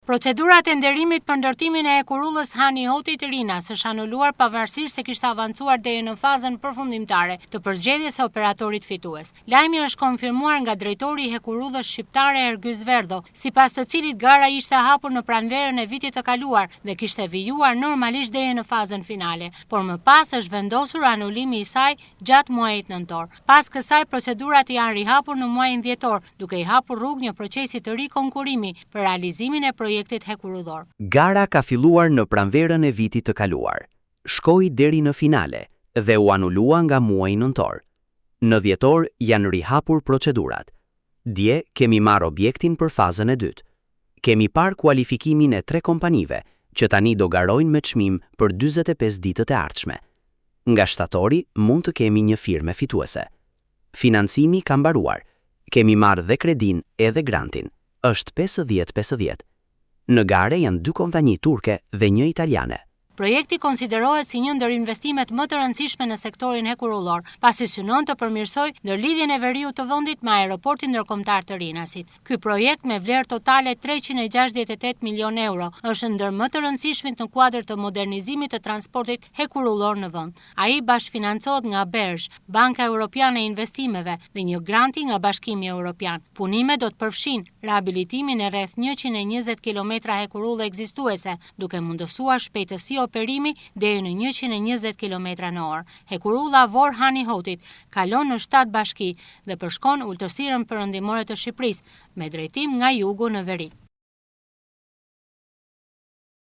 Procedurat e nderimit për ndërtimin e hekurullës Hani Hotit Rinas është anuluar pavarësisht se kishte avancuar deri në fazën përfundimtare të përzgjedhjes së operatorit fitues. Lajmi është konfirmuar nga drejtori i hekurullës shqiptare Ergys Verdho, sipas të cilit gara ishte hapur në pranverën e vitit të kaluar dhe kishte vijuar normalisht deri në fazën finale, por më pas është vendosur anulimi i saj gjatë muajit nëntor. Pas kësaj procedurat janë rihapur në muajin dhjetor, duke i hapur rrugë një procesi të ri konkurrimi për realizimin e projektit hekurullor. Gara ka filluar në pranverën e vitit të kaluar, shkoi deri në finale dhe u anulua nga muaji nëntor. Në dhjetor janë rihapur procedurat. Dje kemi marrë objektin për fazën e dytë. Kemi parë kualifikimin e 3 kompanive që tani do garojnë me çmim për 45 ditët e ardhshme. Nga shtatori mund të kemi një firmë fituese. Financimi ka mbaruar. Kemi marrë dhe kredin edhe grantin. Është 50-50. Në gare janë 2 kompani turke dhe 1 italiane. Projekti konsiderohet si një ndër investimet më të rëndësishme në sektorin hekurullor, pasi synon të përmirësojë ndërlidhjen e veriut të vendit me aeroportin ndërkombëtar të Rinasit. Ky projekt me vlerë totale 368 milion euro është ndër më të rëndësishmit në kuadër të modernizimit të transportit hekurullor në vend. Ai bashkëfinancohet nga BERJ, Banka Europiane e Investimeve dhe një granti nga Bashkimi Evropian. Punimet do të përfshin rehabilitimin e rreth 120 kilometra hekurulle ekzistuese, duke mundësuar shpejtësi operimi deri në 120 km/h. Hekurulla Vor Hani Hotit kalon në 7 bashki dhe përshkon ultësirën perëndimore të Shqipërisë me drejtim nga jugu në veri.